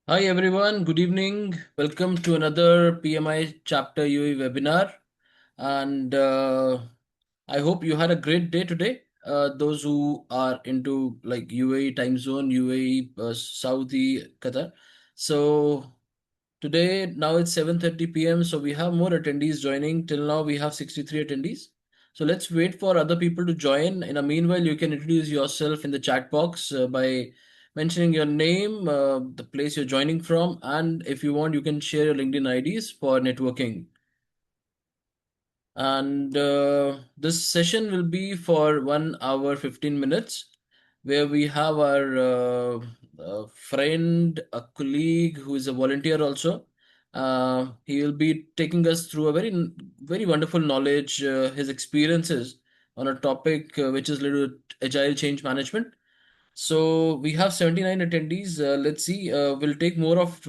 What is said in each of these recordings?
Hi everyone, good evening. Welcome to another PMI Chapter UE webinar. And I hope you had a great day today. Those who are into like UAE time zone, UAE, Saudi, Qatar. So today, now it's 7:30 p.m. So we have more attendees joining. Till now, we have 63 attendees. So let's wait for other people to join. In the meanwhile, you can introduce yourself in the chat box by mentioning your name, the place you're joining from, and if you want, you can share your LinkedIn IDs for networking. And this session will be for 1 hour 15 minutes, where we have our friend, a colleague who is a volunteer also. He will be taking us through a very wonderful knowledge, his experiences on a topic which is related to agile change management. So we have 79 attendees. Let's see. We'll take more of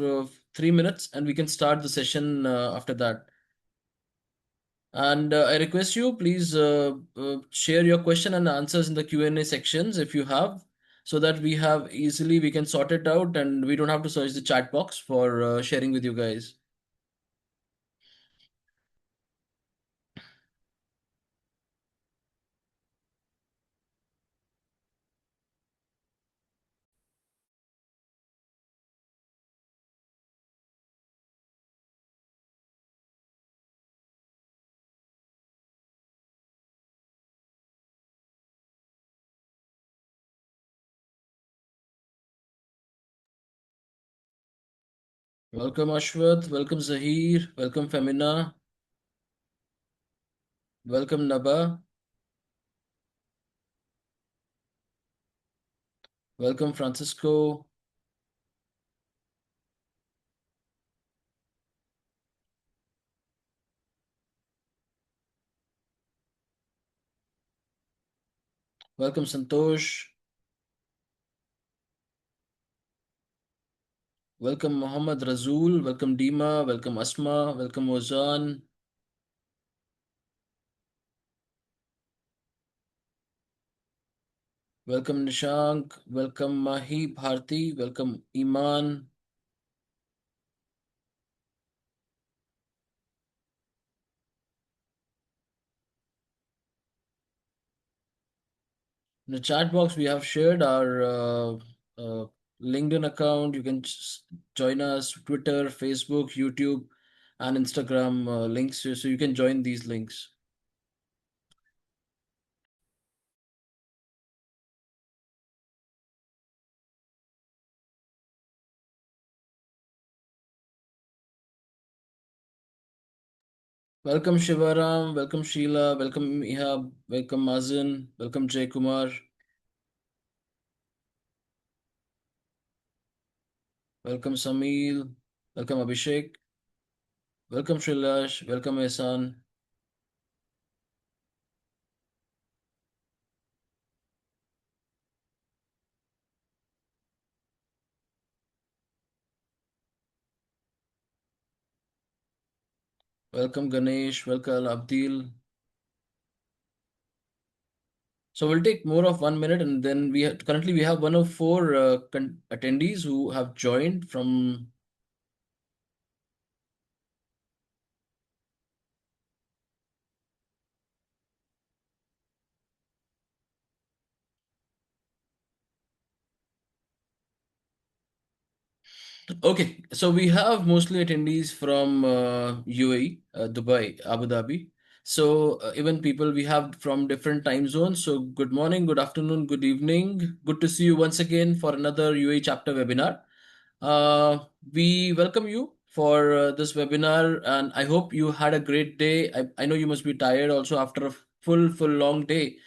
3 minutes, and we can start the session after that. And I request you, please share your question and answers in the Q&A sections if you have, so that we can sort it out and we don't have to search the chat box for sharing with you guys. Welcome Ashwath, welcome Zahir, welcome Femina, welcome Naba, welcome Francisco, welcome Santosh, welcome Muhammad Razul, welcome Dima, welcome Asma, welcome Ozan, welcome Nishank, welcome Mahi Bharti, welcome Iman. In the chat box, we have shared our LinkedIn account. You can join us, Twitter, Facebook, YouTube, and Instagram links. So you can join these links. Welcome Shivaram, welcome Sheila, welcome Ihab, welcome Mazen, welcome Jay Kumar, welcome Samil, welcome Abhishek, welcome Shrilash, welcome Ehsan, welcome Ganesh, welcome Abdul. So we'll take more of 1 minute, and then currently we have 104 attendees who have joined from. Okay, so we have mostly attendees from UAE, Dubai, Abu Dhabi. So even people we have from different time zones. So good morning, good afternoon, good evening. Good to see you once again for another UAE chapter webinar. Uh, we welcome you for this webinar, and I hope you had a great day. I know you must be tired also after a full long day.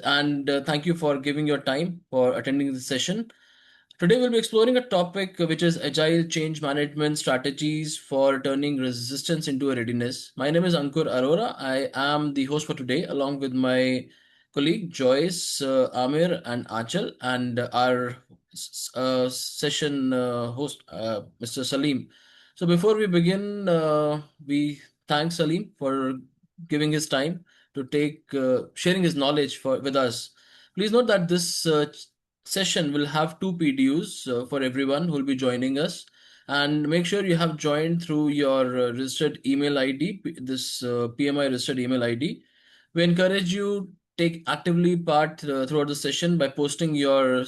And thank you for giving your time for attending the session. Today, we'll be exploring a topic which is agile change management strategies for turning resistance into a readiness. My name is Ankur Arora. I am the host for today, along with my colleague Joyce, Amir, and Achal, and our session host, Mr. Saleem. So, before we begin, we thank Saleem for giving his time to take sharing his knowledge with us. Please note that this session will have two PDUs for everyone who will be joining us. And make sure you have joined through your registered email ID, this PMI registered email ID. We encourage you take actively part throughout the session by posting your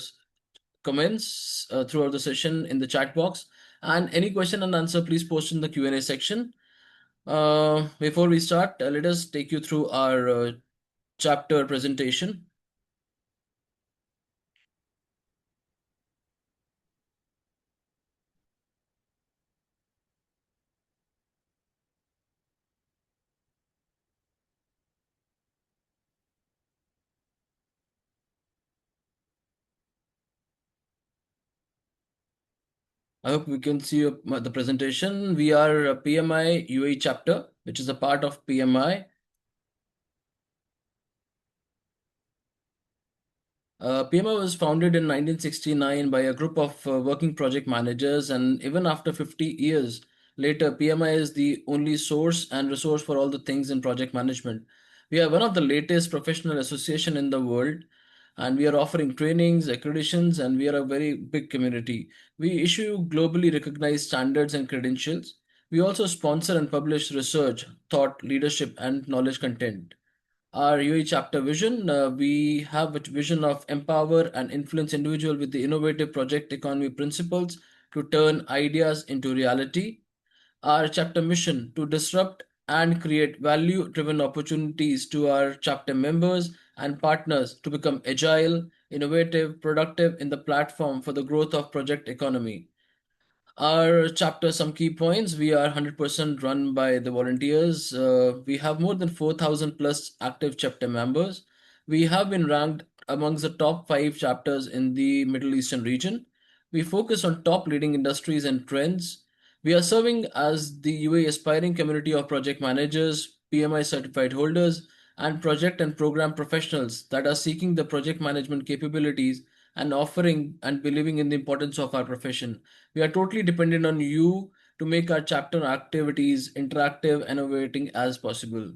comments throughout the session in the chat box. And any question and answer, please post in the Q&A section. Before we start, let us take you through our chapter presentation. I hope we can see the presentation. We are a PMI UAE chapter, which is a part of PMI. PMI was founded in 1969 by a group of working project managers, and even after 50 years later, PMI is the only source and resource for all the things in project management. We are one of the latest professional association in the world, and we are offering trainings, accreditations, and we are a very big community. We issue globally recognized standards and credentials. We also sponsor and publish research, thought, leadership, and knowledge content. Our UAE chapter vision, we have a vision of empower and influence individual with the innovative project economy principles to turn ideas into reality. Our chapter mission to disrupt and create value driven opportunities to our chapter members and partners to become agile, innovative, productive in the platform for the growth of project economy. Our chapter, some key points. We are 100% run by the volunteers. We have more than 4,000 plus active chapter members. We have been ranked amongst the top five chapters in the Middle Eastern region. We focus on top leading industries and trends. We are serving as the UAE aspiring community of project managers, PMI certified holders, and project and program professionals that are seeking the project management capabilities and offering and believing in the importance of our profession. We are totally dependent on you to make our chapter activities interactive and innovating as possible.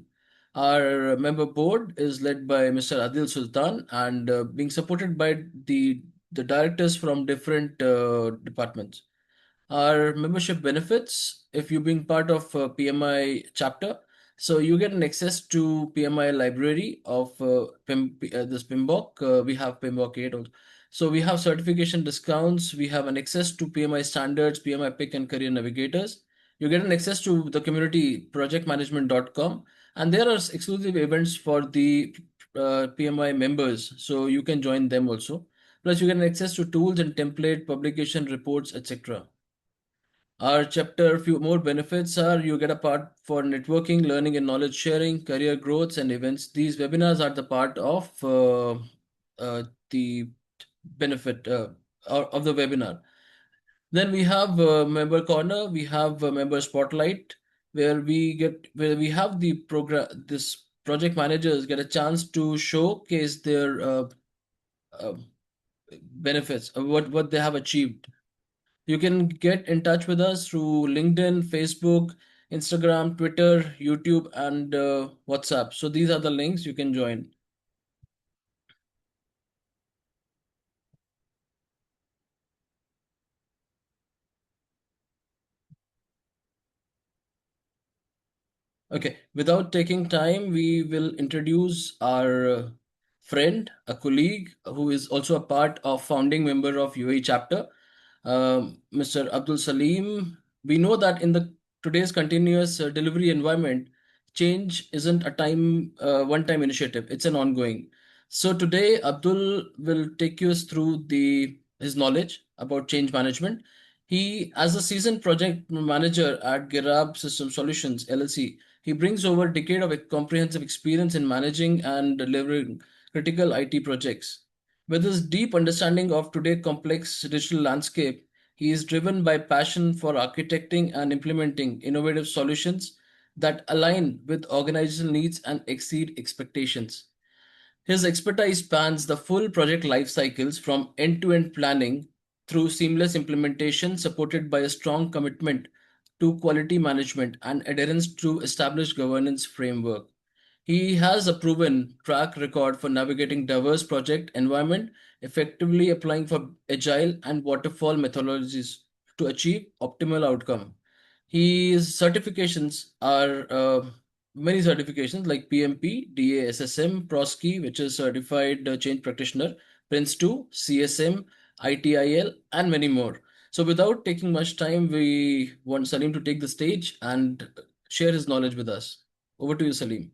Our member board is led by Mr. Adil Sultan and being supported by the directors from different departments. Our membership benefits, if you being part of PMI chapter, so you get an access to PMI library of this PIMBOK. We have PIMBOK 8 also. So we have certification discounts. We have an access to PMI standards, PMI pick and career navigators. You get an access to the community projectmanagement.com, and there are exclusive events for the PMI members. So you can join them also. Plus you get an access to tools and template publication reports, etc. Our chapter, few more benefits are you get a part for networking, learning and knowledge sharing, career growths and events. These webinars are the part of the benefit of the webinar. Then we have member corner, we have member spotlight where we have the program, this project managers get a chance to showcase their uh, benefits, what they have achieved. You can get in touch with us through LinkedIn, Facebook, Instagram, Twitter, YouTube, and WhatsApp. So these are the links you can join. Okay, without taking time, we will introduce our friend, a colleague who is also a part of founding member of UAE chapter, Mr. Abdul Saleem. We know that in the today's continuous delivery environment, change isn't a one-time initiative; it's an ongoing. So today, Abdul will take you through the his knowledge about change management. He, as a seasoned project manager at Girab System Solutions LLC, he brings over a decade of comprehensive experience in managing and delivering critical IT projects. With his deep understanding of today's complex digital landscape, he is driven by passion for architecting and implementing innovative solutions that align with organizational needs and exceed expectations. His expertise spans the full project life cycles from end-to-end planning through seamless implementation supported by a strong commitment to quality management and adherence to established governance framework. He has a proven track record for navigating diverse project environment, effectively applying for agile and waterfall methodologies. to achieve optimal outcome. His certifications are many certifications like PMP, DA, SSM, PROSCI, which is Certified Change Practitioner, Prince 2, CSM, ITIL, and many more. So, without taking much time, we want Saleem to take the stage and share his knowledge with us. Over to you, Saleem.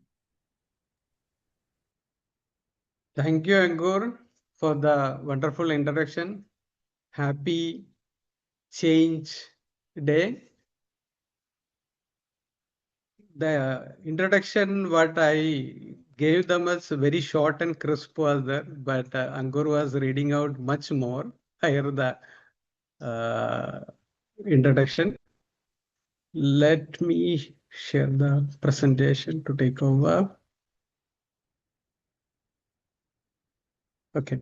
Thank you, Ankur, for the wonderful introduction. Happy Change Day. The introduction, what I gave them was very short and crisp was there, but Ankur was reading out much more higher the introduction. Let me share the presentation to take over. Okay.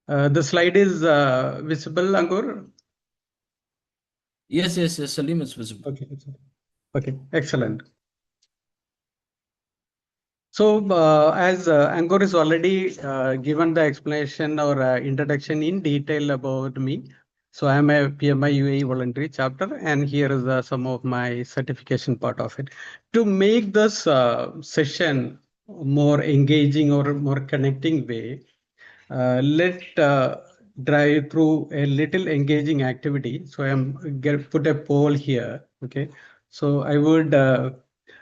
The slide is visible, Ankur? Yes, yes, yes, Saleem, it's visible. Okay. Okay, excellent. So, as Angkor is already given the explanation or introduction in detail about me. So, I am a PMI UAE voluntary chapter, and here is some of my certification part of it. To make this session more engaging or more connecting way, let drive through a little engaging activity. So, I am put a poll here. Okay. So, I would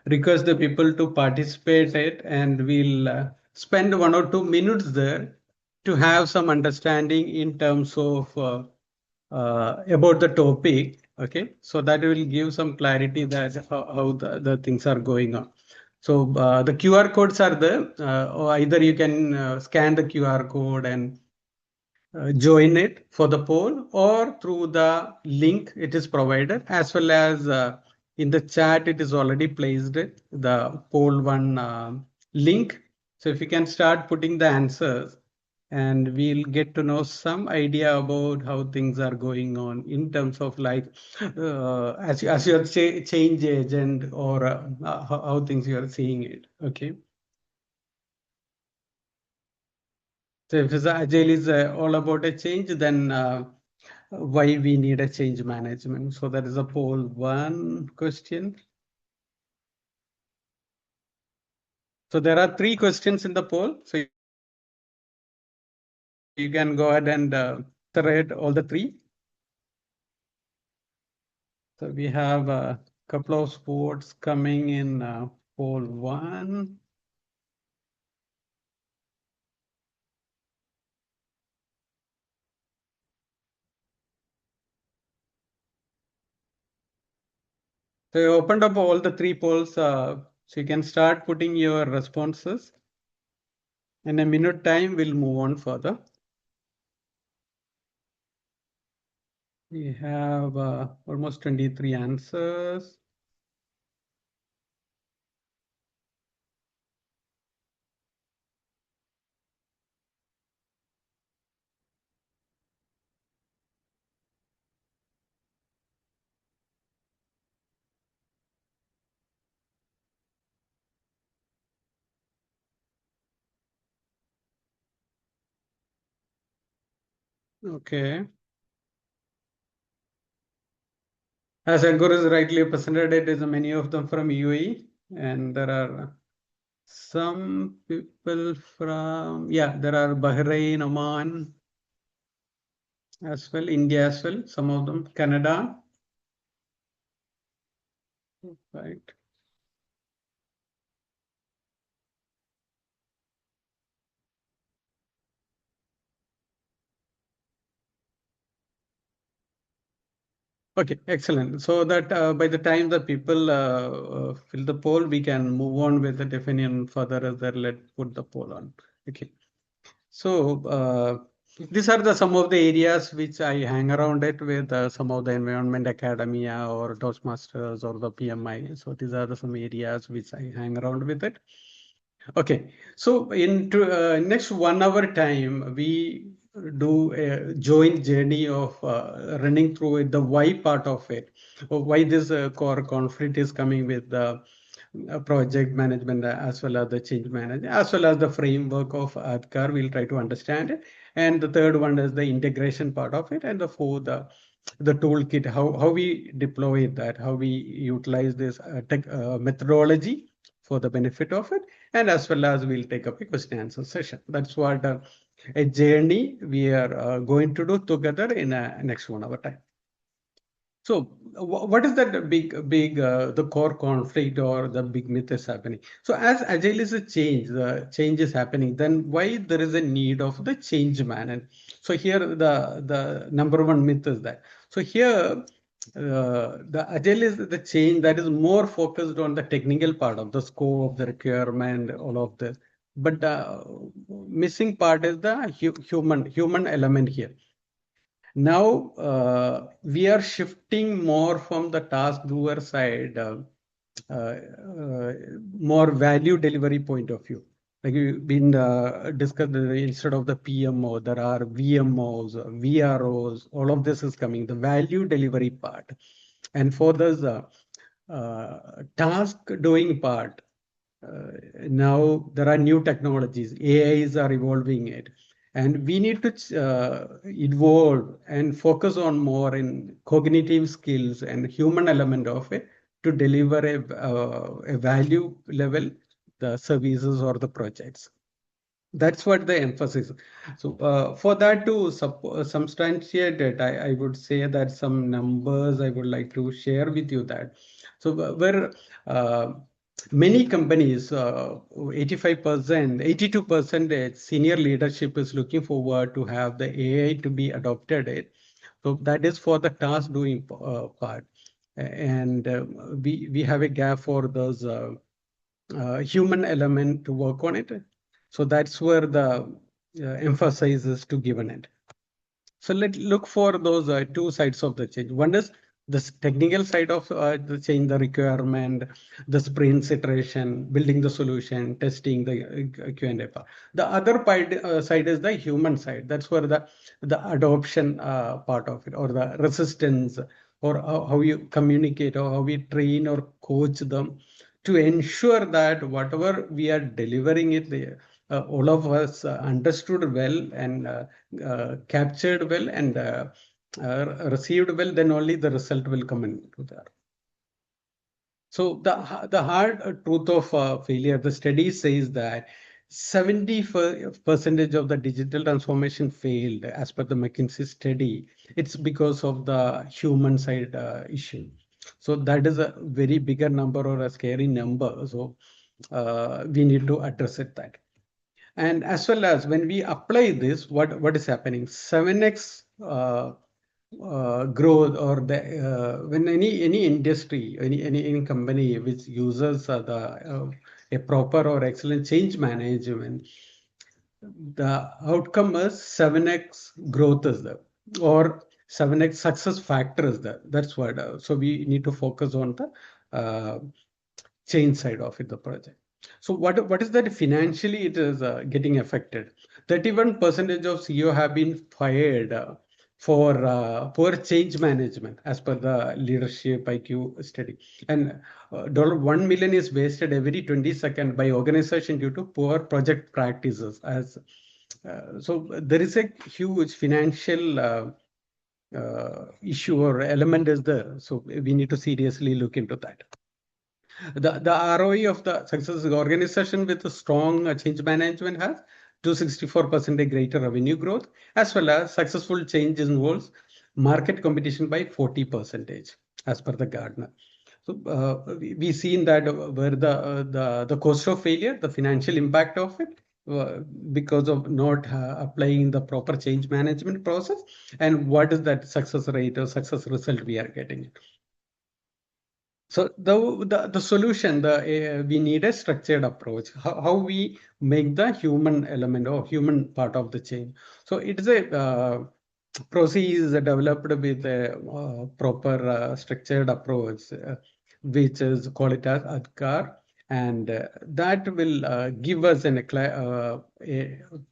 request the people to participate it, and we'll spend 1 or 2 minutes there to have some understanding in terms of about the topic. Okay, so that will give some clarity that how the things are going on. So the QR codes are there, or either you can scan the QR code and join it for the poll, or through the link it is provided, as well as in the chat it is already placed the poll one link. So if you can start putting the answers, and we'll get to know some idea about how things are going on in terms of like as your change agent, or how things you are seeing it. Okay. So if it's agile is all about a change, then why we need a change management. So that is a poll one question. So there are 3 questions in the poll. So you can go ahead and thread all the 3. So we have a couple of votes coming in poll 1. So you opened up all the 3 polls. So you can start putting your responses. In a minute time, we'll move on further. We have almost 23 answers. Okay. As Ankur is rightly presented, it is many of them from UAE, and there are some people from, yeah, there are Bahrain, Oman as well, India as well, some of them, Canada. Right. Okay, excellent. So that by the time the people fill the poll, we can move on with the definition further as that let put the poll on. Okay. So these are the some of the areas which I hang around it with some of the environment academia or Toastmasters or the PMI. So these are the some areas which I hang around with it. Okay, so in next 1 hour time, we do a joint journey of running through it, the why part of it, why this core conflict is coming with the project management as well as the change management, as well as the framework of ADKAR. We'll try to understand it. And the third one is the integration part of it. And the fourth, the toolkit, how we deploy that, how we utilize this methodology for the benefit of it. And as well as we'll take up a question answer session. That's what a journey we are going to do together in a next 1 hour time. So what is that big the core conflict or the big myth is happening? So as agile is a change, the change is happening, then why there is a need of the change man? And so here the number one myth is that. So here the agile is the change that is more focused on the technical part of the scope, the requirement, all of this. But the missing part is the human element here. Now we are shifting more from the task doer side, uh, more value delivery point of view. Like we've been discussed, instead of the PMO, there are VMOs, VROs, all of this is coming, the value delivery part. And for this task doing part, now there are new technologies, AIs are evolving it. And we need to evolve and focus on more in cognitive skills and human element of it to deliver a value level, the services or the projects. That's what the emphasis. So for that to substantiate it, I would say that some numbers I would like to share with you that. So where many companies, 85%, 82% senior leadership is looking forward to have the AI to be adopted. So that is for the task doing part. And we have a gap for those human element to work on it. So that's where the emphasis is to given it. So let's look for those two sides of the change. One is the technical side of the change, the requirement, the sprint iteration, building the solution, testing the Q&A part. The other part, side is the human side. That's where the adoption part of it, or the resistance, or how you communicate, or how we train or coach them to ensure that whatever we are delivering it, all of us understood well and captured well and received well, then only the result will come into that. So the hard truth of failure, the study says that 70% of the digital transformation failed as per the McKinsey study. It's because of the human side issue. So that is a very bigger number or a scary number. So we need to address it that. And as well as when we apply this, what is happening? 7x growth, or the when any industry, any company which uses a proper or excellent change management, the outcome is 7x growth is there, or 7x success factor is there. That's what. So we need to focus on the change side of it, the project. So what is that financially it is getting affected? 31% of CEO have been fired for poor change management as per the leadership IQ study. And $1 million is wasted every 22nd by organization due to poor project practices. So there is a huge financial issue or element is there. So we need to seriously look into that. The ROE of the successful organization with a strong change management has 264% greater revenue growth, as well as successful change involves market competition by 40% as per the Gardner. So we seen that where the cost of failure, the financial impact of it, because of not applying the proper change management process, and what is that success rate or success result we are getting. So the solution, we need a structured approach. How we make the human element or human part of the change. So it is a process developed with a proper structured approach, which is called it as ADKAR, and that will give us a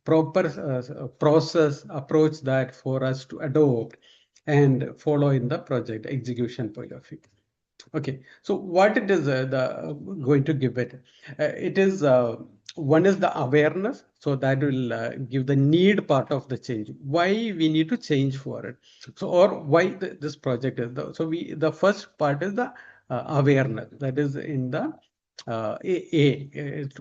proper process approach that for us to adopt and follow in the project execution point of view. Okay, so what it is going to give it? It is one is the awareness, so that will give the need part of the change. Why we need to change for it, so or why this project is so the first part is the awareness, that is in the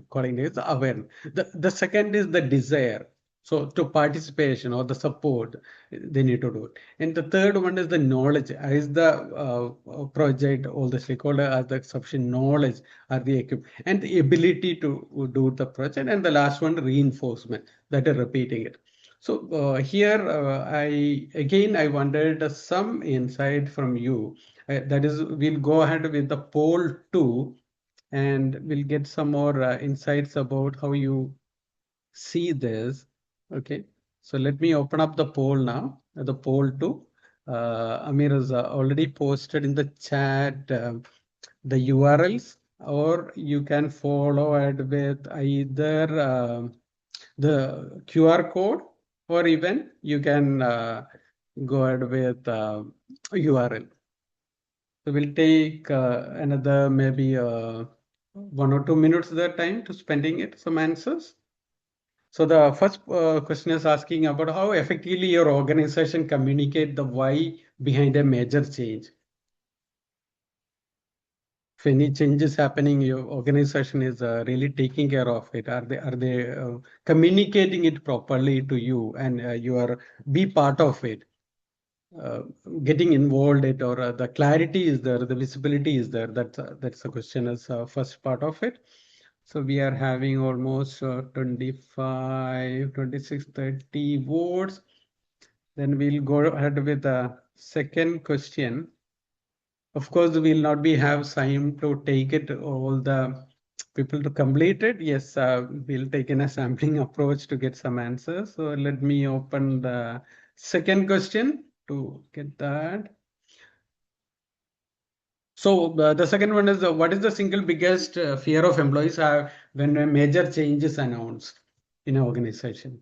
calling it the awareness. The second is the desire. So to participation or the support, they need to do it. And the third one is the knowledge. Is the project, all the stakeholder has the sufficient knowledge, are the equipped, and the ability to do the project. And the last one, reinforcement, that is repeating it. So here, I wanted some insight from you. That is, we'll go ahead with the poll two, and we'll get some more insights about how you see this. Okay, so let me open up the poll now. The poll two. Amir has already posted in the chat the URLs, or you can follow it with either the QR code, or even you can go ahead with URL. So we'll take another maybe 1 or 2 minutes that time to spending it some answers. So the first question is asking about how effectively your organization communicate the why behind a major change. If any changes happening, your organization is really taking care of it. Are they communicating it properly to you, and you are be part of it, uh, getting involved it, or the clarity is there, the visibility is there. That's the question as first part of it. So we are having almost 25, 26, 30 votes. Then we'll go ahead with the second question. Of course, we'll not be have time to take it all the people to complete it. Yes, we'll take in a sampling approach to get some answers. So let me open the second question to get that. So the second one is what is the single biggest fear of employees have when a major change is announced in an organization?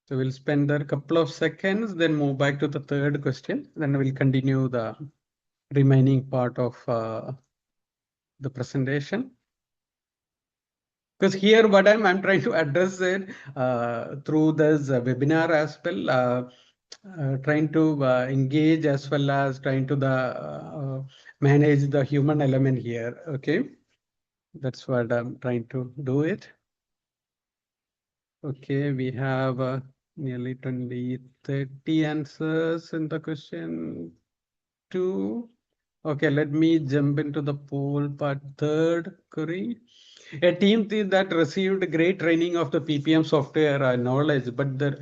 So we'll spend a couple of seconds, then move back to the third question. Then we'll continue the remaining part of the presentation. Because here, what I'm trying to address it through this webinar as well, trying to engage as well as trying to manage the human element here. Okay, that's what I'm trying to do it. Okay, we have nearly 20, 30 answers in the question two. Okay, let me jump into the poll part. Third query. A team that received great training of the PPM software knowledge, but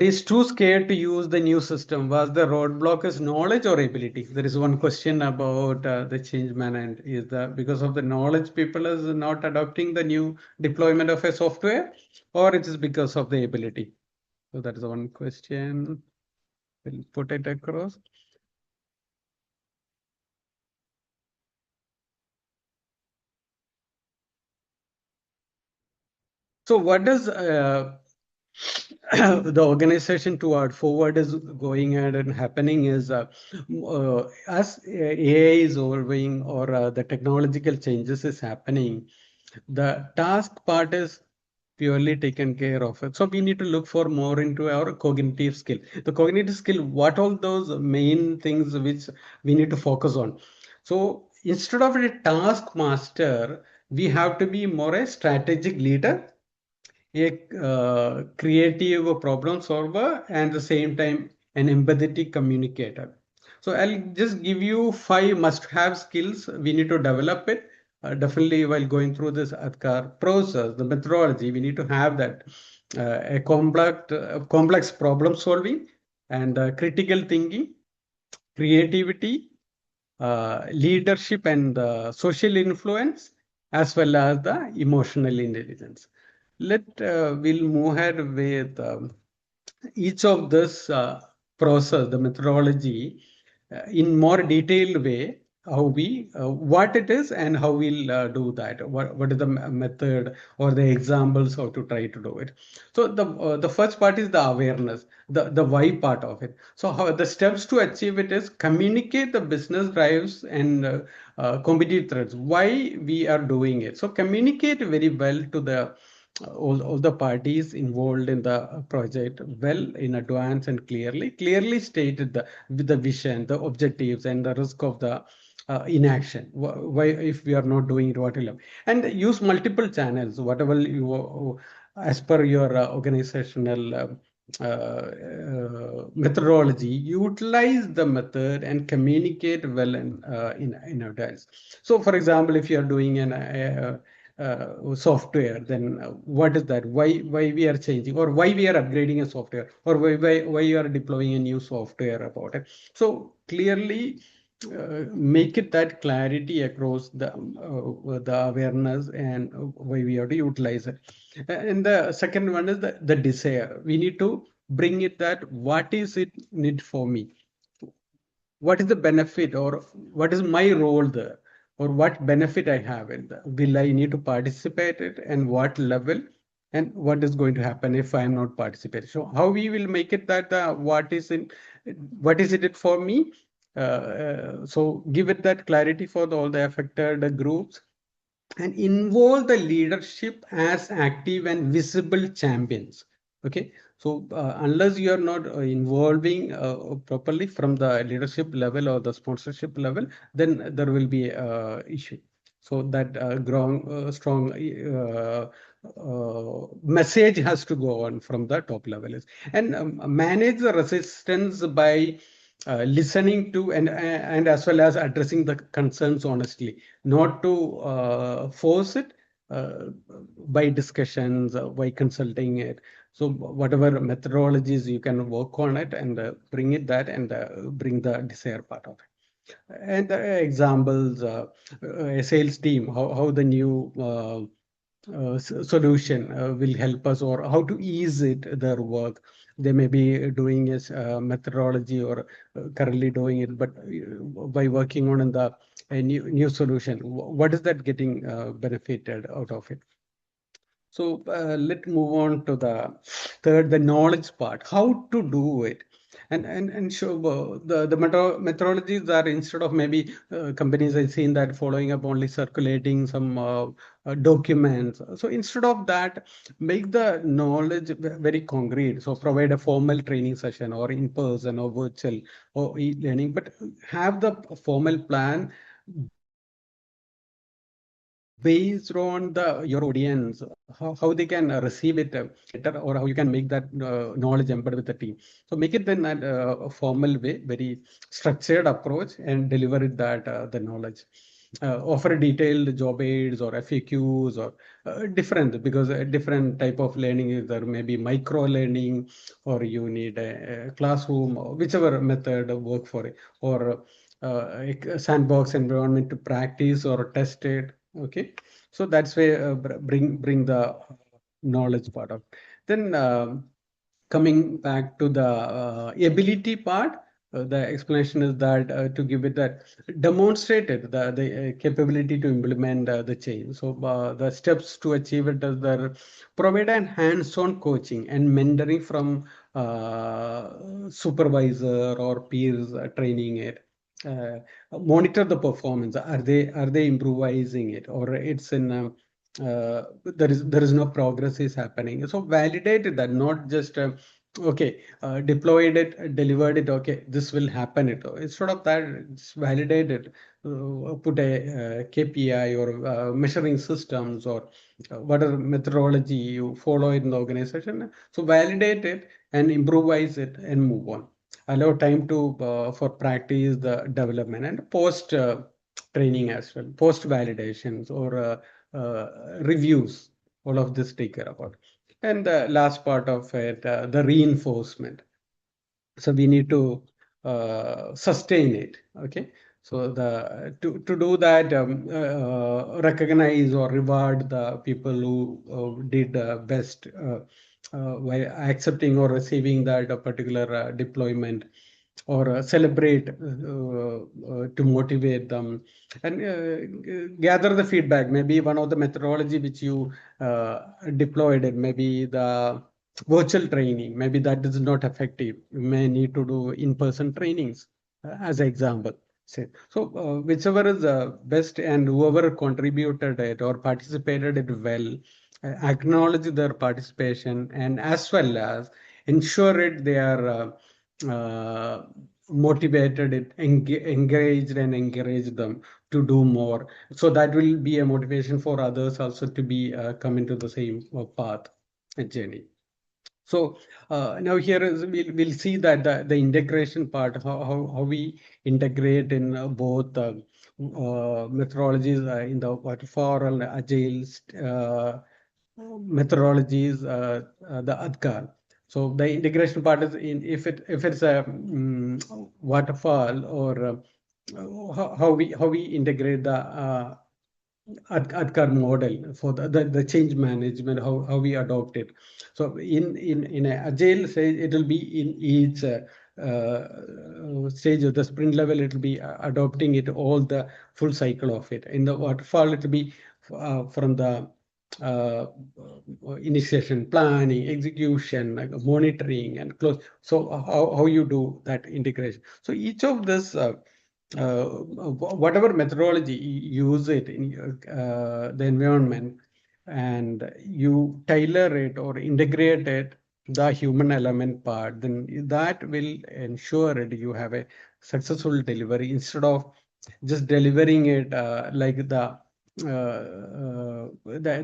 is too scared to use the new system. Was the roadblock is knowledge or ability? There is one question about the change management. Is that because of the knowledge people is not adopting the new deployment of a software, or it is because of the ability? So that is one question. We'll put it across. So what does the organization toward forward is going ahead and happening is as AI is evolving, or the technological changes is happening, the task part is purely taken care of. So we need to look for more into our cognitive skill. The cognitive skill, what all those main things which we need to focus on. So instead of a task master, we have to be more a strategic leader, a creative problem solver, and at the same time an empathetic communicator. So I'll just give you 5 must-have skills we need to develop it. Definitely, while going through this ADKAR process, the methodology, we need to have that a complex problem solving, and critical thinking, creativity, leadership, and social influence, as well as the emotional intelligence. We'll move ahead with each of this process, the methodology, in more detailed way. how we what it is and how we'll do that. What is the method or the examples how to try to do it. So the first part is the awareness, the why part of it. So how the steps to achieve it is communicate the business drives and competitive threats. Why we are doing it. So communicate very well to the all the parties involved in the project well in advance and clearly stated the vision, the objectives, and the risk of the inaction. Why, if we are not doing it, what will happen? And use multiple channels, whatever you as per your organizational methodology. Utilize the method and communicate well in advance. So, for example, if you are doing an software, then what is that? Why we are changing, or why we are upgrading a software, or why you are deploying a new software about it. So clearly make it that clarity across the awareness and why we have to utilize it. And the second one is the desire. We need to bring it that what is it need for me, what is the benefit, or what is my role there, or what benefit I have in that. Will I need to participate it, and what level, and what is going to happen if I am not participating. So how we will make it that what is it for me. So give it that clarity for all the affected groups, and involve the leadership as active and visible champions. Okay, so unless you are not involving properly from the leadership level or the sponsorship level, then there will be issue. So that strong message has to go on from the top level, and manage the resistance by listening to and as well as addressing the concerns honestly, not to force it uh, by discussions, by consulting it. So whatever methodologies you can work on it and bring it that and bring the desire part of it. And examples, a sales team, how the new solution will help us, or how to ease it their work. They may be doing a methodology, or currently doing it, but by working on the a new solution, what is that getting benefited out of it. So let's move on to the third, the knowledge part, how to do it. And show the methodologies are, instead of maybe companies I've seen that following up only circulating some documents. So instead of that, make the knowledge very concrete. So provide a formal training session, or in person, or virtual, or e-learning, but have the formal plan based on your audience, how they can receive it better, or how you can make that knowledge embedded with the team. So make it in a formal way, very structured approach, and deliver it that the knowledge. Offer detailed job aids or FAQs, or different, because a different type of learning is there, maybe micro learning, or you need a classroom, or whichever method work for it, or a sandbox environment to practice or test it. Okay, so that's where bring the knowledge part of. Then coming back to the ability part, the explanation is that to give it that demonstrated the capability to implement the change. So the steps to achieve it is that provide an hands-on coaching and mentoring from supervisor or peers training it. Uh, Monitor the performance. Are they improvising it, or it's in there is no progress is happening. So validate that, not just okay, deployed it, delivered it, okay, this will happen. Instead of that, it's validated. Put a KPI or measuring systems, or whatever methodology you follow in the organization. So validate it and improvise it and move on. Allow time to for practice the development, and post training as well, post validations, or reviews. All of this take care about. And the last part of it, the reinforcement. So we need to sustain it. Okay. So to do that, recognize or reward the people who did best while accepting or receiving that particular deployment. or celebrate to motivate them and gather the feedback. Maybe one of the methodology which you deployed, it maybe the virtual training, maybe that is not effective. You may need to do in-person trainings as an example. So whichever is best, and whoever contributed it or participated it well, acknowledge their participation, and as well as ensure it they are motivated, engaged and encourage them to do more. So that will be a motivation for others also to be come into the same path and journey. So now here is we'll see that the integration part, how we integrate in both methodologies in the waterfall and agile methodologies, the ADKAR. So the integration part is in if it's a waterfall, or how we integrate the ADKAR model for the change management, how we adopt it. So in a agile stage, it will be in each stage of the sprint level, it will be adopting it all the full cycle of it. In the waterfall, it will be from the uh, initiation, planning, execution, like monitoring, and close. So how you do that integration. So each of this, whatever methodology you use it in the environment, and you tailor it or integrate it, the human element part, then that will ensure that you have a successful delivery instead of just delivering it like the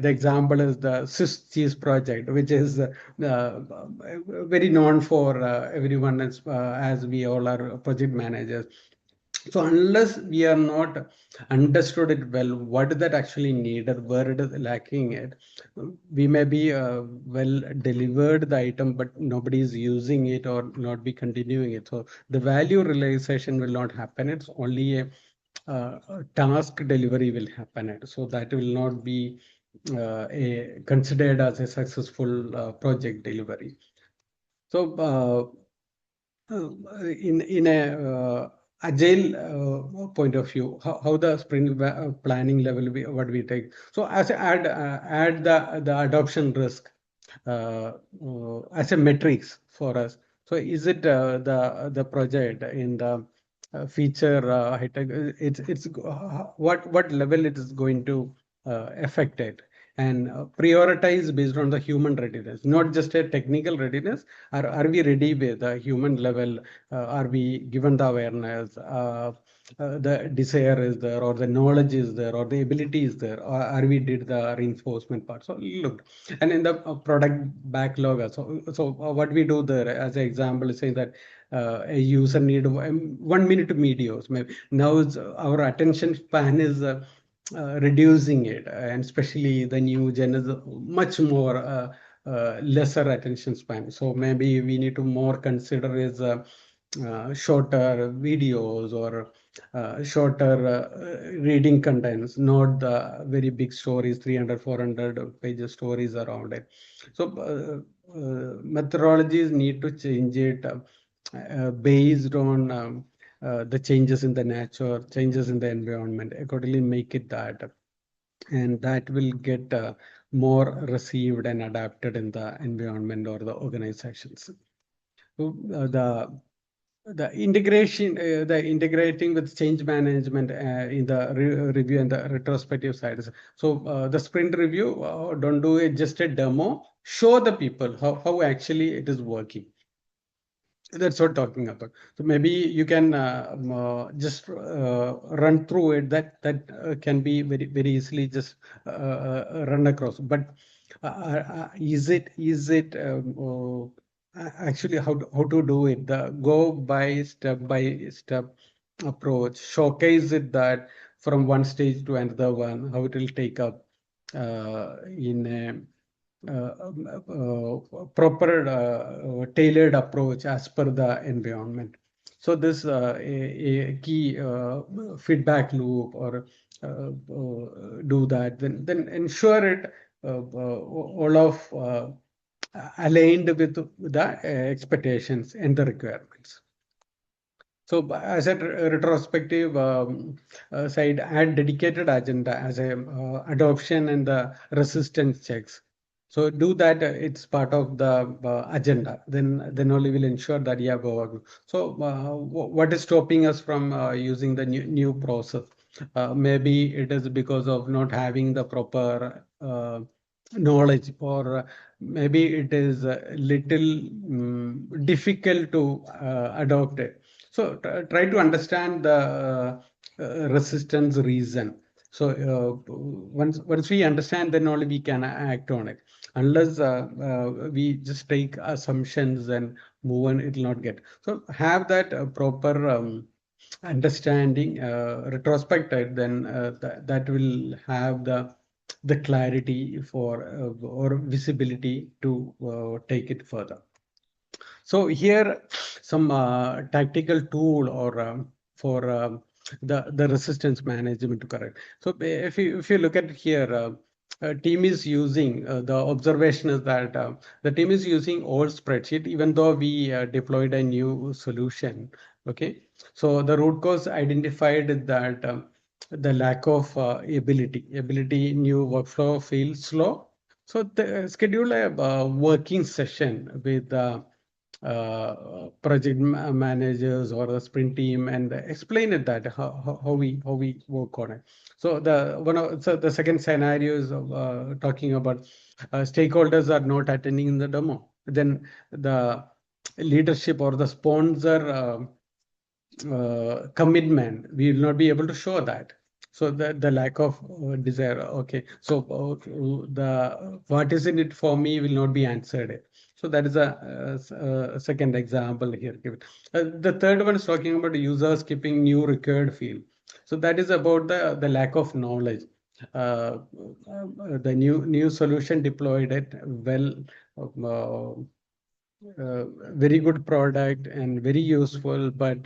example is the Swiss cheese project, which is very known for everyone as we all are project managers. So unless we are not understood it well, what is that actually needed, where it is lacking it, we may be well delivered the item, but nobody is using it or not be continuing it. So the value realization will not happen. It's only a task delivery will happen. So that will not be considered as a successful project delivery. So in a agile point of view, how the sprint planning level what we take. So as add the adoption risk as a metrics for us. So is it the project in the feature high tech? It's what level it is going to affect it, and prioritize based on the human readiness, not just a technical readiness. Are we ready with the human level? Are we given the awareness? The desire is there, or the knowledge is there, or the ability is there, or are we did the reinforcement part? So look, and in the product backlog also. So what we do there, as an example, is saying that a user need 1 minute videos. Maybe now our attention span is reducing it, and especially the new gen is much more lesser attention span. So maybe we need to more consider is shorter videos, or shorter reading contents, not the very big stories, 300, 400 pages stories around it. So methodologies need to change it based on the changes in the nature, changes in the environment, accordingly make it that, and that will get more received and adapted in the environment or the organizations. So the integration, the integrating with change management in the review and the retrospective sides. So the sprint review, don't do it just a demo. Show the people how actually it is working. That's what talking about. So maybe you can just run through it. That can be very easily just run across. But is it actually how to do it? The go by step approach. Showcase it that from one stage to another one. How it will take up in a proper tailored approach as per the environment. So this a key feedback loop, or do that, then ensure it all of aligned with the expectations and the requirements. So as a retrospective side, add dedicated agenda as a adoption and the resistance checks. So do that. It's part of the agenda. Then only will ensure that you have work. So what is stopping us from using the new process? Maybe it is because of not having the proper knowledge, or maybe it is a little difficult to adopt it. So try to understand the resistance reason. So once we understand, then only we can act on it. Unless we just take assumptions and move on, it will not get. So have that proper understanding, retrospective, then that will have the clarity for or visibility to take it further. So here, some tactical tool or for the resistance management to correct. So if you look at here, team is using the observation is that the team is using old spreadsheet even though we deployed a new solution. Okay, so the root cause identified that the lack of ability new workflow feels slow. So schedule a working session with project managers or the sprint team and explain it that how we work on it. So the second scenario is talking about stakeholders are not attending in the demo. Then the leadership or the sponsor commitment, we will not be able to show that. So the lack of desire. Okay, so the what is in it for me will not be answered. So that is a second example here given. The third one is talking about users skipping new required field. So that is about the lack of knowledge. The new solution deployed it well, very good product and very useful, but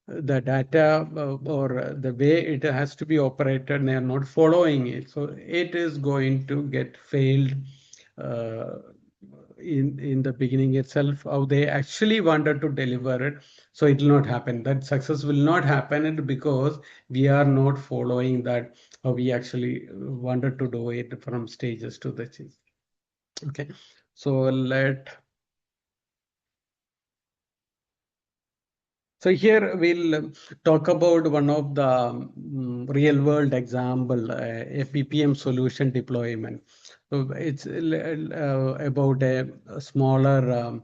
the data or the way it has to be operated, they are not following it. So it is going to get failed uh, in the beginning itself, how they actually wanted to deliver it. So it will not happen. That success will not happen because we are not following that how we actually wanted to do it from stages to the change. Okay, so so here we'll talk about one of the real world example, a PPM solution deployment. So it's about a smaller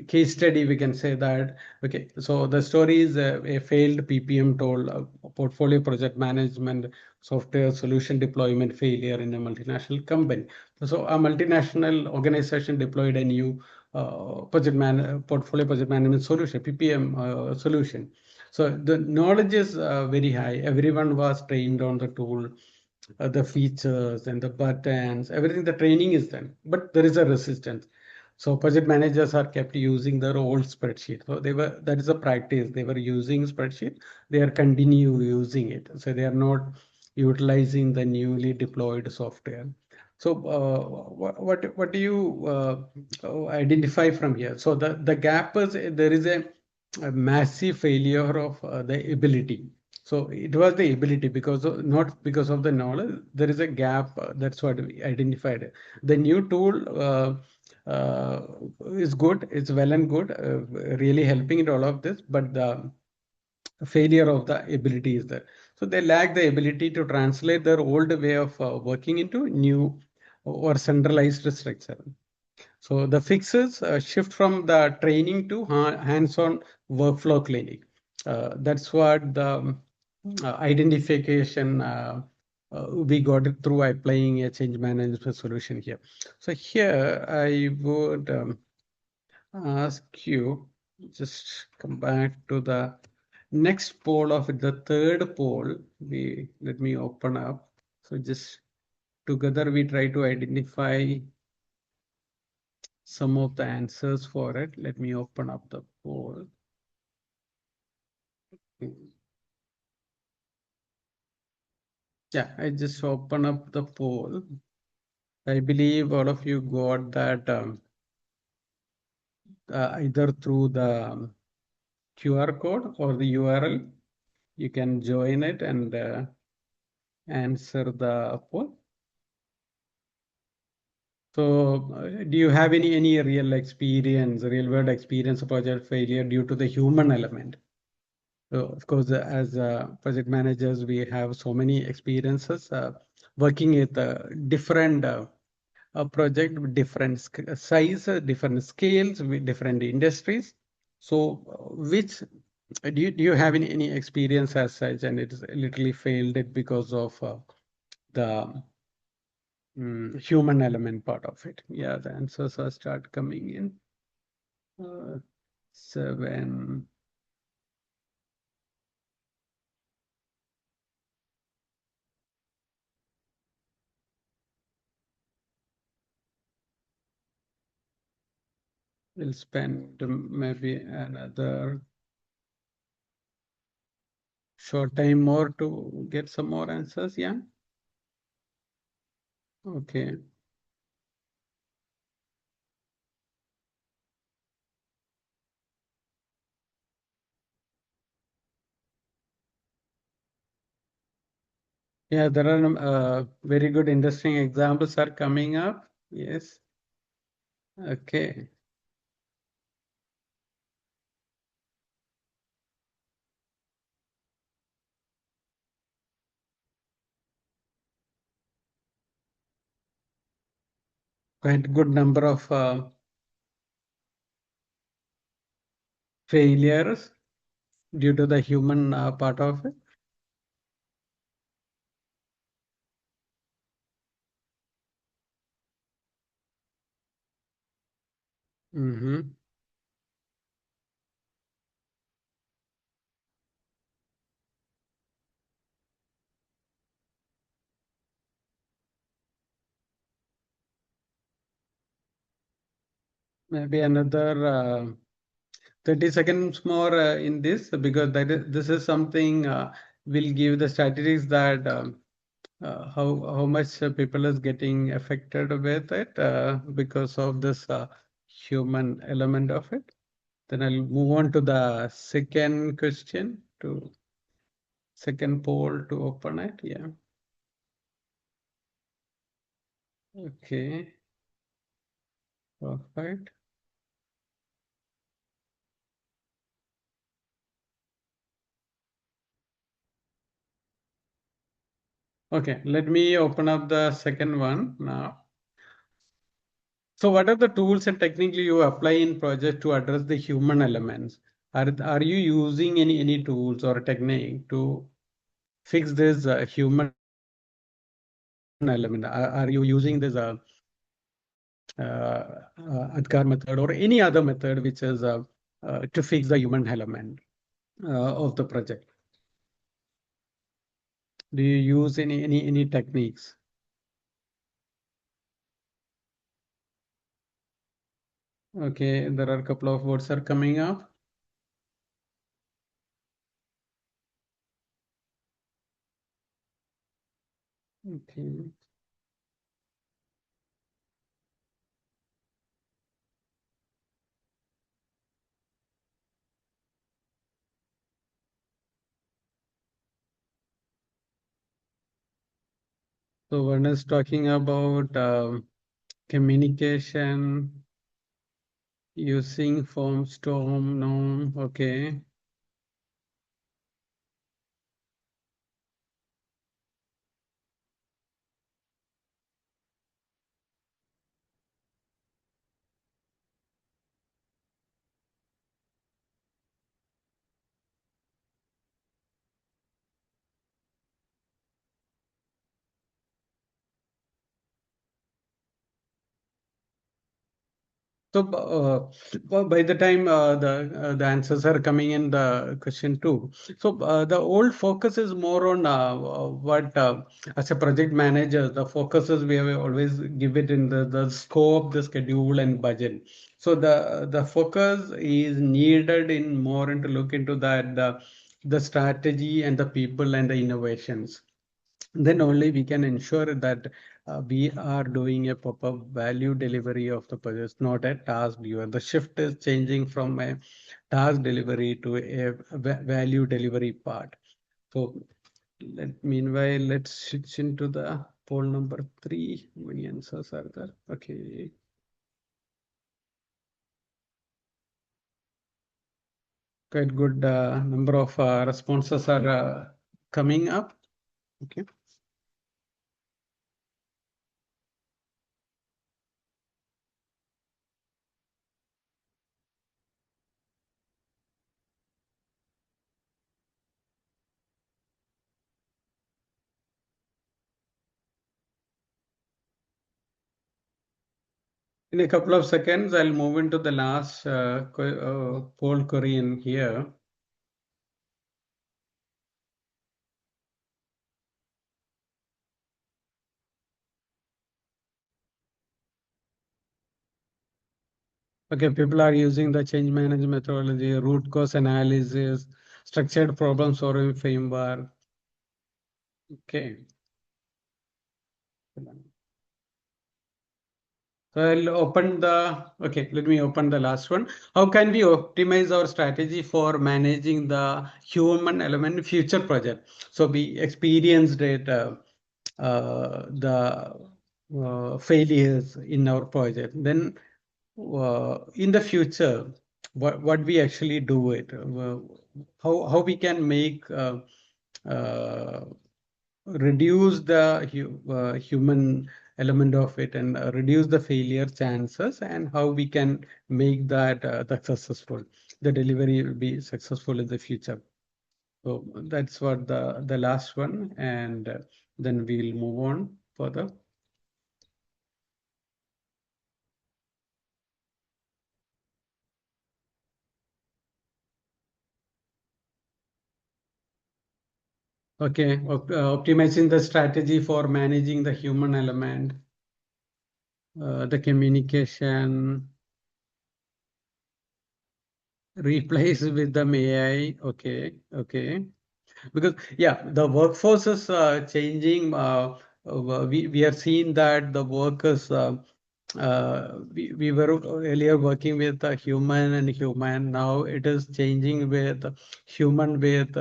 case study. We can say that. Okay, so the story is a failed PPM tool, portfolio project management software solution deployment failure in a multinational company. So a multinational organization deployed a new portfolio project management solution, PPM solution. So the knowledge is very high. Everyone was trained on the tool, the features and the buttons, everything. The training is done, but there is a resistance. So project managers are kept using their old spreadsheet. So that is a practice. They were using spreadsheet. They are continue using it. So they are not utilizing the newly deployed software. So what do you identify from here? So the gap is there is a massive failure of the ability. So it was the ability because not because of the knowledge. There is a gap. That's what we identified. The new tool is good. It's well and good, really helping in all of this. But the failure of the ability is there. So they lack the ability to translate their old way of working into new or centralized structure. So the fixes shift from the training to hands-on workflow clinic. That's what the identification we got it through applying a change management solution here. So here I would ask you just come back to the next poll of it, the third poll. Let me open up. So just together we try to identify some of the answers for it. Let me open up the poll. Yeah, I just open up the poll. I believe all of you got that either through the QR code or the URL. You can join it and answer the poll. So, do you have any real experience, real world experience of project failure due to the human element? So, of course, as project managers, we have so many experiences working with different project with different size, different scales, with different industries. So, which do you have any experience as such, and it's literally failed it because of the human element part of it? Yeah, the answers are start coming in. 7. We'll spend maybe another short time more to get some more answers. Yeah. Okay. Yeah, there are very good, interesting examples are coming up. Yes. Okay. Quite good number of failures due to the human part of it. Mm-hmm. Maybe another 30 seconds more in this, because this is something will give the statistics that how much people is getting affected with it because of this human element of it. Then I'll move on to the second question, to second poll to open it. Yeah. Okay. Perfect. Okay, let me open up the second one now. So what are the tools and techniques you apply in project to address the human elements? Are you using any tools or technique to fix this human element? Are you using this Adkar method or any other method which is to fix the human element of the project? Do you use any techniques? Okay, there are a couple of words are coming up. Okay. So one is talking about communication using form storm norm. Okay. So by the time the answers are coming in the question two, so the old focus is more on what as a project manager, the focuses we have always give it in the scope, the schedule, and budget. So the focus is needed in more and to look into that the strategy and the people and the innovations. Then only we can ensure that we are doing a proper value delivery of the project, not a task viewer. The shift is changing from a task delivery to a value delivery part. So meanwhile, let's switch into the poll number 3. Many answers are there. Okay. Quite good number of responses are coming up. Okay. In a couple of seconds, I'll move into the last poll query in here. Okay, people are using the change management methodology, root cause analysis, structured problem solving framework. Okay. So I'll open the, okay, let me open the last one. How can we optimize our strategy for managing the human element in future project? So we experienced it, the failures in our project. Then in the future, what we actually do it, how we can make uh, reduce the human element of it and reduce the failure chances, and how we can make that successful, the delivery will be successful in the future. So that's what the last one, and then we'll move on further. Okay, optimizing the strategy for managing the human element, the communication, replace with the AI. Okay, okay. Because yeah, the workforce is changing. We are seeing that the workers. We were earlier working with a human and human. Now it is changing with human with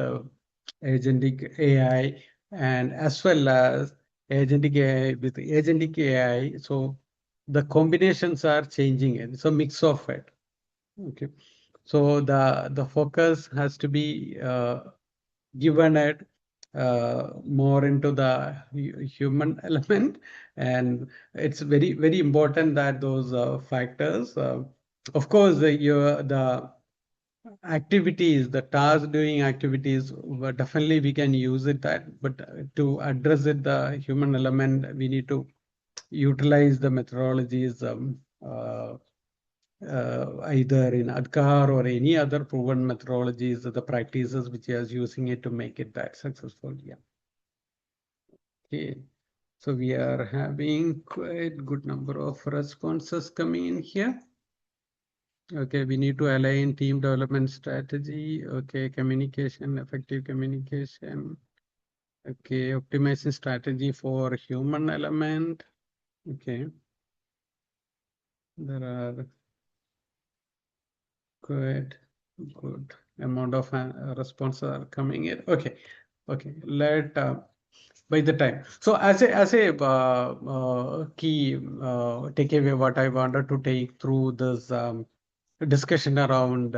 agentic AI, and as well as agentic AI with agentic AI. So the combinations are changing. It's a mix of it. Okay. So the focus has to be given it more into the human element, and it's very important that those factors, of course, the activities, the task doing activities, definitely we can use it that, but to address it, the human element, we need to utilize the methodologies, either in ADKAR or any other proven methodologies, the practices which is using it to make it that successful. Yeah. Okay. So we are having quite good number of responses coming in here. Okay, we need to align team development strategy. Okay, communication, effective communication. Okay, optimizing strategy for human element. Okay, there are quite good amount of responses are coming in. Okay, okay. Let by the time. So as a key takeaway, what I wanted to take through this discussion around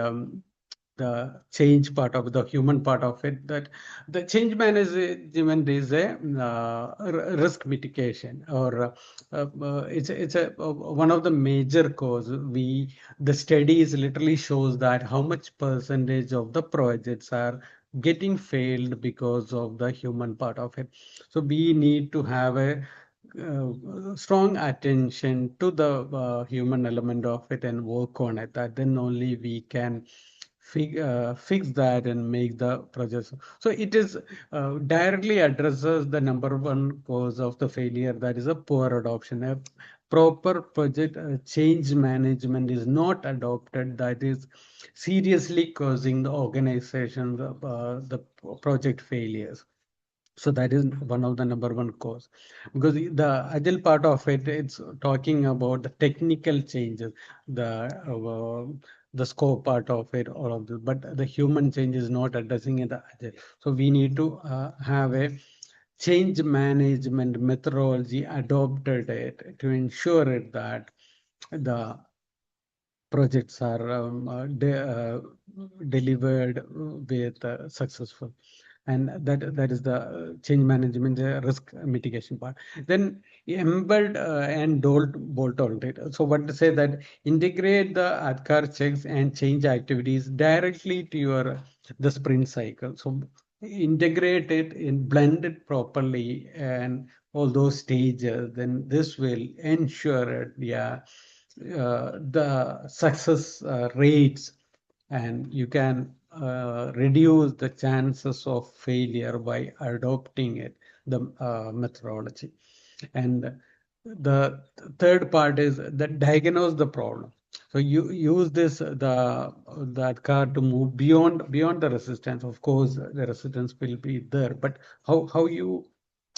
the change part of the human part of it, that the change management is a risk mitigation, or it's a one of the major cause. The studies literally shows that how much percentage of the projects are getting failed because of the human part of it. So we need to have a strong attention to the human element of it and work on it. That then only we can fix that and make the project. So it is directly addresses the number one cause of the failure, that is a poor adoption. A proper project change management is not adopted, that is seriously causing the organization the project failures. So that is one of the number one cause, because the agile part of it, it's talking about the technical changes, the scope part of it, all of this. But the human change is not addressing in the agile. So we need to have a change management methodology adopted it to ensure it that the projects are delivered with successful, and that is the change management, the risk mitigation part. Then embed and don't bolt on it. So what to say that integrate the adkar checks and change activities directly to your the sprint cycle. So integrate it in blend it properly and all those stages, then this will ensure it, yeah, the success rates, and you can reduce the chances of failure by adopting it, the methodology. And the third part is that diagnose the problem. So you use this that car to move beyond the resistance. Of course, the resistance will be there, but how you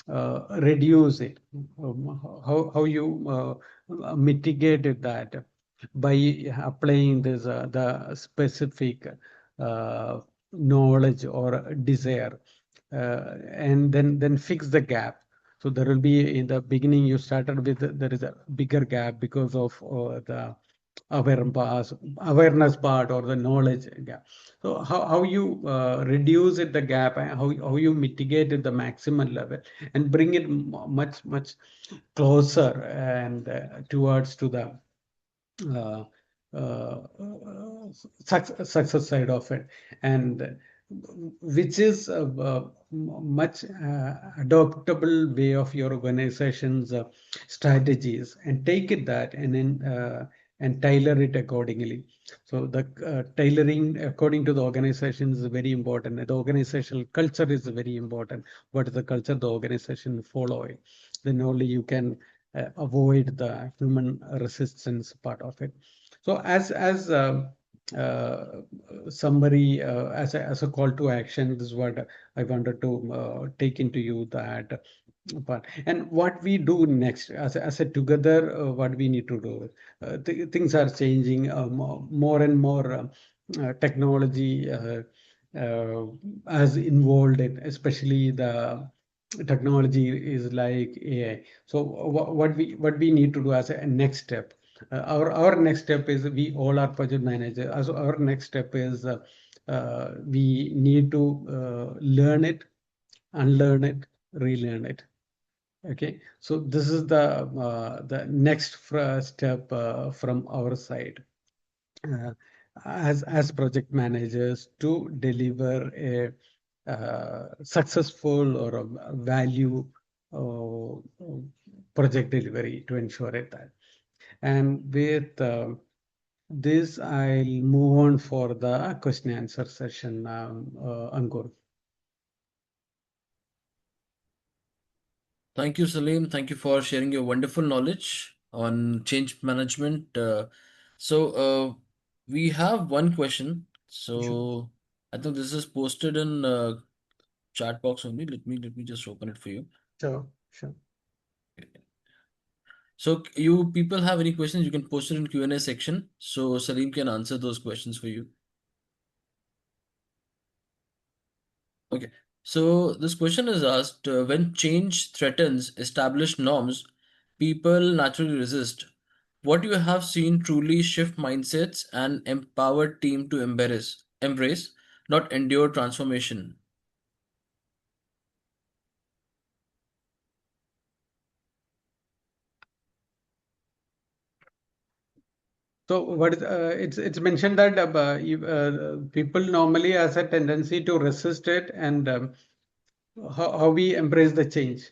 reduce it, how you mitigated that by applying this the specific uh, knowledge or desire, and then fix the gap. So there will be, in the beginning you started with, there is a bigger gap because of the awareness part or the knowledge gap. So how you reduce it the gap, and how you mitigate it the maximum level and bring it much closer and towards to the uh, success side of it, and which is a much adoptable way of your organization's strategies, and take it that and then and tailor it accordingly. So the tailoring according to the organization is very important. The organizational culture is very important. What is the culture the organization following? Then only you can avoid the human resistance part of it. So as summary, as a call to action, this is what I wanted to take into you that part. And what we do next as a together, what we need to do. Things are changing, more and more technology as involved in, especially the technology is like AI. So what we need to do as a next step. Our next step is, we all are project managers. Also, our next step is we need to learn it, unlearn it, relearn it. Okay, so this is the next step from our side, uh, as project managers, to deliver a successful or a value project delivery, to ensure it that. And with this, I'll move on for the question answer session, Ankur. Thank you, Saleem. Thank you for sharing your wonderful knowledge on change management. We have one question. Sure, So, I think this is posted in chat box only. Let me just open it for you. sure, sure. So, you people have any questions? You can post it in Q&A section. So, Saleem can answer those questions for you. Okay. So this question is asked, when change threatens established norms, people naturally resist. What you have seen truly shift mindsets and empower team to embrace, not endure transformation. So what is it's mentioned that people normally has a tendency to resist it, and how we embrace the change.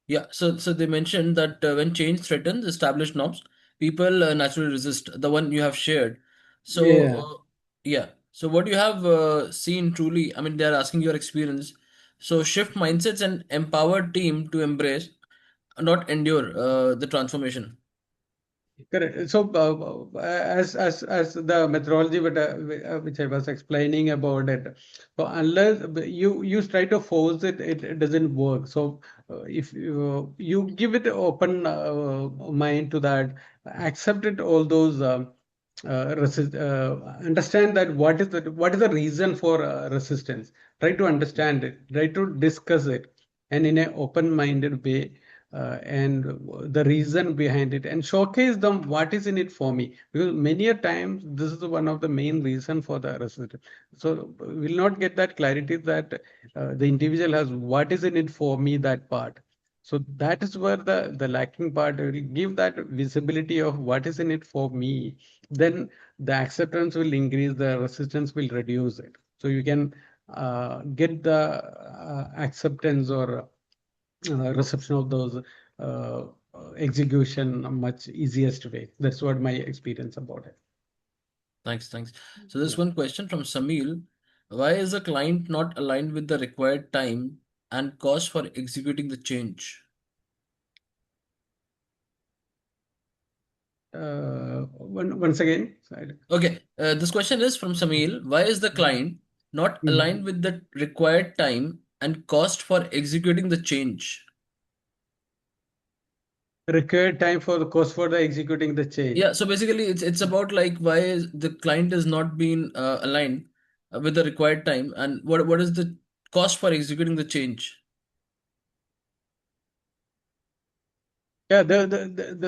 Yeah, so they mentioned that when change threatens established norms, people naturally resist the one you have shared. So Yeah. yeah, so what you have seen truly, I mean, they are asking your experience. So shift mindsets and empower team to embrace, not endure the transformation. Correct. So, as the methodology which I was explaining about it, so unless you try to force it, it doesn't work. So, if you give it open mind to that, accept it, all those understand that what is the reason for resistance. Try to understand it. Try to discuss it, and in an open-minded way and the reason behind it and showcase them what is in it for me, because many a times this is one of the main reason for the resistance. So we'll not get that clarity that the individual has what is in it for me, that part. So that is where the lacking part will give that visibility of what is in it for me. Then the acceptance will increase, the resistance will reduce it. So you can get the acceptance or reception of those uh, execution much easiest way. That's what my experience about it. Thanks, thanks. So there's Yeah. one question from Samil. Why is the client not aligned with the required time and cost for executing the change? Once again. Okay, this question is from Samil. Why is the client not aligned Mhm. with the required time and cost for executing the change? Required time for the cost for the executing the change. Yeah, so basically it's about like why is the client is not being aligned with the required time, and what is the cost for executing the change? Yeah,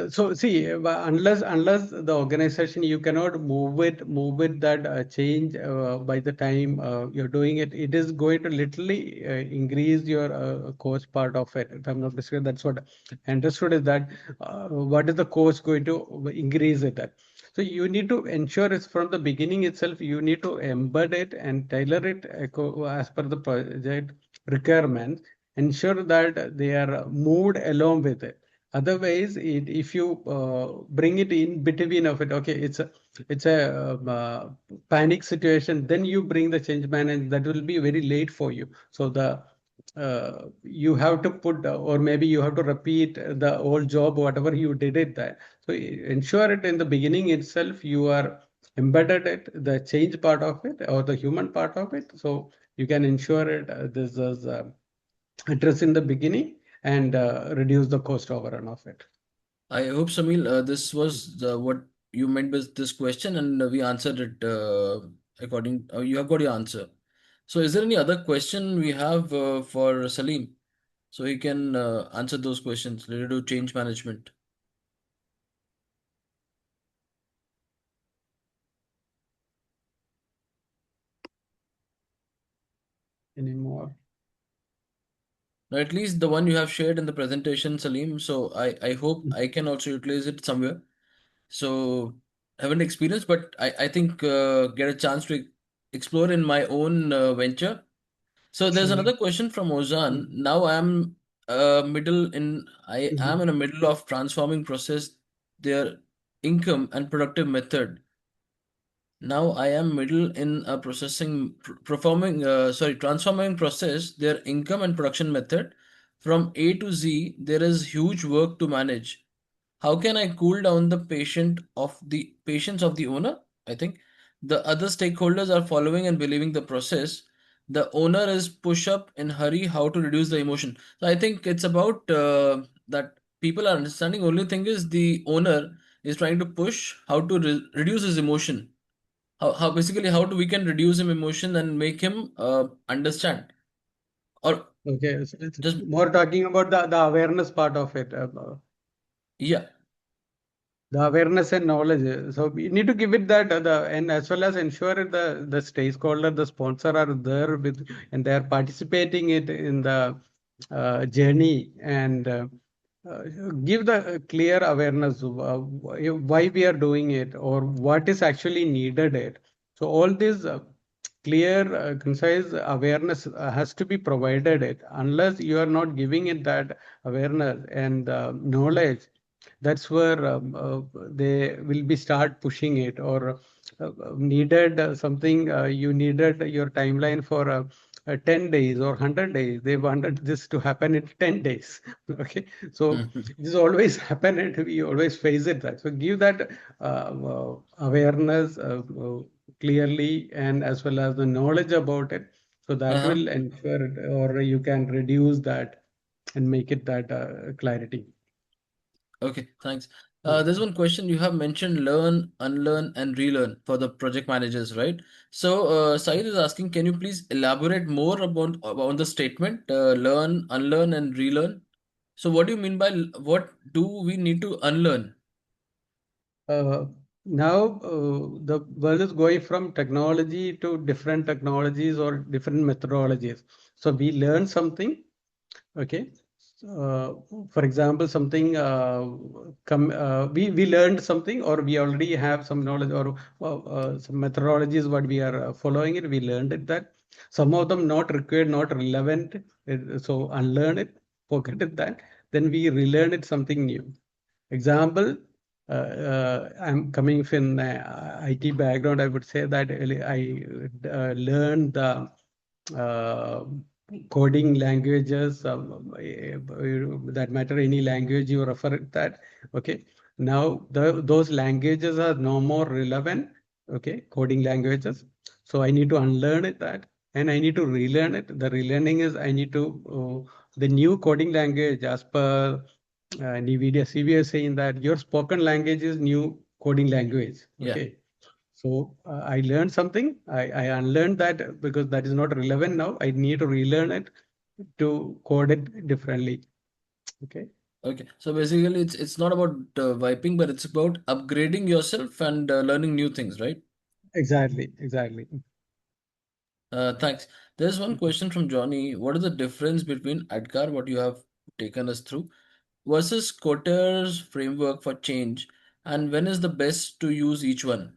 so see, unless the organization, you cannot move it that change by the time you're doing it, it is going to literally increase your cost part of it. If I'm not mistaken, that's what I understood, is that what is the cost going to increase it at. So you need to ensure it's from the beginning itself. You need to embed it and tailor it as per the project requirements. Ensure that they are moved along with it. Otherwise, if you bring it in between of it, okay, it's a panic situation. Then you bring the change management, that will be very late for you. So the you have to put, or maybe you have to repeat the old job, whatever you did it there. So ensure it in the beginning itself. You are embedded it, the change part of it, or the human part of it. So you can ensure it. This is address in the beginning and reduce the cost overrun of it. I hope, Samil, this was what you meant with this question, and we answered it according. You have got your answer. So, is there any other question we have for Saleem, so he can answer those questions related to change management? Anymore. Now, at least the one you have shared in the presentation, Saleem. So, I hope I can also utilize it somewhere. So, haven't experienced, but I think get a chance to explore in my own venture. So there's Sure. another question from Ozan. Mhm. Now I am in the middle of transforming process their income and productive method. Now I am middle in a performing transforming process their income and production method from A to Z. There is huge work to manage. How can I cool down the patience of the owner? I think the other stakeholders are following and believing the process. The owner is push up in hurry how to reduce the emotion. So I think it's about that people are understanding. Only thing is the owner is trying to push how to reduce his emotion. How basically how do we can reduce him emotion and make him understand or Okay, so it's just more talking about the awareness part of it. yeah. The awareness and knowledge. So we need to give it that the and as well as ensure the stakeholder, the sponsor are there with, and they are participating it in the journey, and uh, give the clear awareness of why we are doing it or what is actually needed it. So all this clear, concise awareness has to be provided it. Unless you are not giving it that awareness and knowledge, that's where they will be start pushing it, or needed something, you needed your timeline for 10 days or 100 days. They wanted this to happen in 10 days. Okay. So Mhm. this always happen and we always face it. That. So give that awareness clearly and as well as the knowledge about it. So that Uh-huh. will ensure or you can reduce that and make it that clarity. Okay, thanks. Mm. There's one question you have mentioned learn, unlearn, and relearn for the project managers, right? So, Saeed is asking, can you please elaborate more about the statement learn, unlearn, and relearn? So, what do you mean by what do we need to unlearn? Uh, Now the world is going from technology to different technologies or different methodologies. So we learn something. Okay. Uh, for example, something we learned something, or we already have some knowledge, or some methodologies what we are following it. We learned it that some of them not required, not relevant. So unlearn it, forget it that. Then we relearn it something new. Example, I'm coming from IT background. I would say that I learned the uh, coding languages that matter any language you refer it that. Okay. Now those languages are no more relevant. Okay, coding languages. So I need to unlearn it that and I need to relearn it. The relearning is I need to the new coding language as per NVIDIA CV is saying that your spoken language is new coding language. Yeah. Okay. So I learned something. I unlearned that because that is not relevant now. I need to relearn it to code it differently. Okay. Okay. So basically, it's not about wiping, but it's about upgrading yourself and learning new things, right? Exactly. Exactly. Thanks. There's one question from Johnny. What is the difference between ADKAR, what you have taken us through, versus Kotter's framework for change, and when is the best to use each one?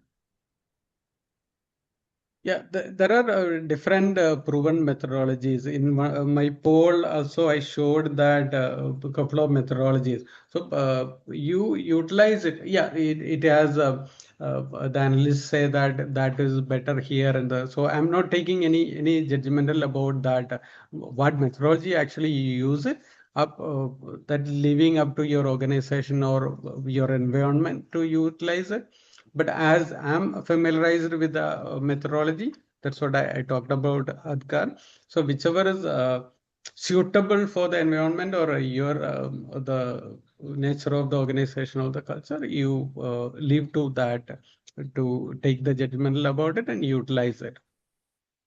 Yeah, there are different proven methodologies. In my poll, also I showed that a couple of methodologies. So you utilize it. Yeah, it has. The analysts say that that is better here, and so I'm not taking any judgmental about that. What methodology actually you use it up that leaving up to your organization or your environment to utilize it. But as I'm familiarized with the methodology, that's what I talked about, Adkar. So whichever is suitable for the environment or your the nature of the organization or the culture, you leave to that to take the judgmental about it and utilize it.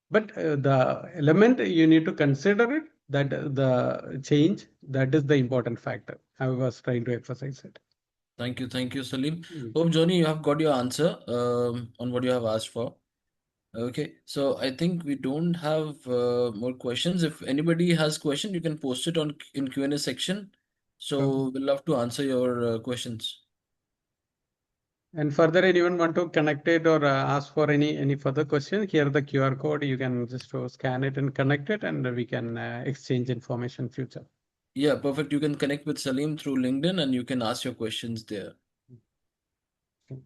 But the element you need to consider it that the change that is the important factor. I was trying to emphasize it. Thank you, Salim. Mm. Hope Johnny, you have got your answer on what you have asked for. Okay, so I think we don't have more questions. If anybody has question, you can post it on in Q&A section. So, So we'll love to answer your questions. and further, anyone want to connect it or ask for any further question? Here the QR code. You can just scan it and connect it, and we can exchange information future. Yeah, perfect. You can connect with Salim through LinkedIn and you can ask your questions there. Okay.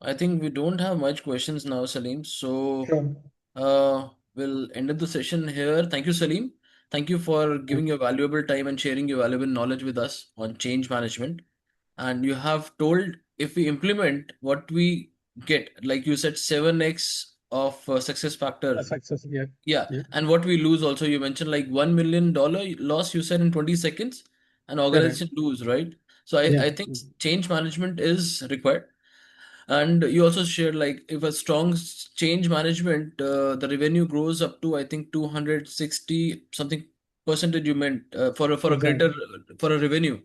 I think we don't have much questions now, Salim. So Sure. we'll end the session here. Thank you, Salim. Thank you for giving your valuable time and sharing your valuable knowledge with us on change management. And you have told if we implement what we get, like you said, 7x of success A factor. success. Yeah. Yeah. Yeah. And what we lose also, you mentioned like $1 million loss, you said in 20 seconds, an Correct. organization lose, right? So Yeah. I think change management is required. And you also shared like if a strong change management, the revenue grows up to I think 260 something percentage you meant for a greater Exactly. for a revenue.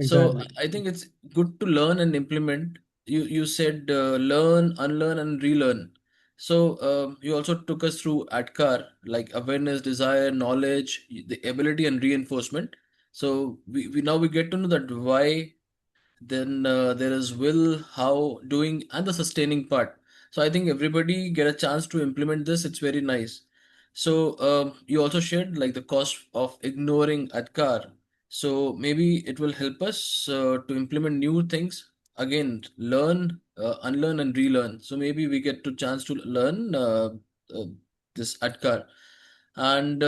So Exactly. I think it's good to learn and implement. You said learn, unlearn, and relearn. So you also took us through ADKAR, like awareness, desire, knowledge, the ability, and reinforcement. So we now we get to know that why, then there is will, how, doing, and the sustaining part. So I think everybody get a chance to implement this. It's very nice. So you also shared like the cost of ignoring Adkar. So maybe it will help us to implement new things. Again, learn, unlearn and relearn. So maybe we get to chance to learn uh, this Atkar. And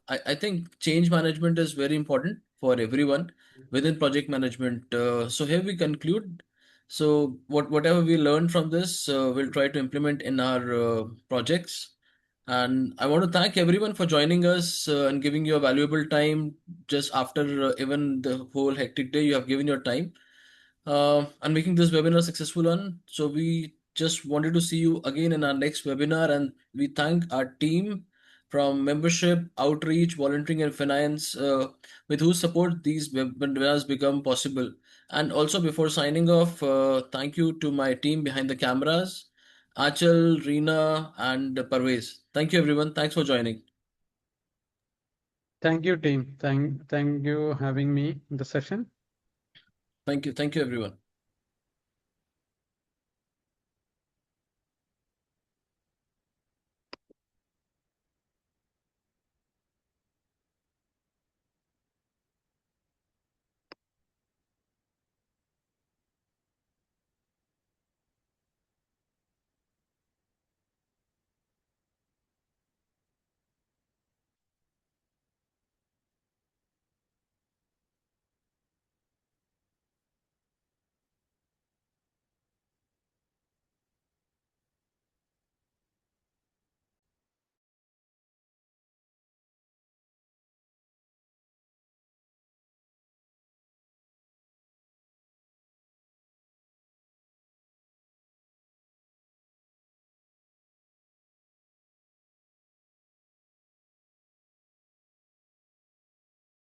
I think change management is very important for everyone within project management. So here we conclude. So whatever we learned from this, we'll try to implement in our projects. And I want to thank everyone for joining us and giving your valuable time just after even the whole hectic day. You have given your time and making this webinar successful one. So we just wanted to see you again in our next webinar, and we thank our team from membership, outreach, volunteering, and finance, with whose support these webinars become possible. And also, before signing off, thank you to my team behind the cameras, Achal, Reena, and Parvez. Thank you, everyone. Thanks for joining. Thank you, team. Thank you having me in the session. Thank you. Thank you, everyone.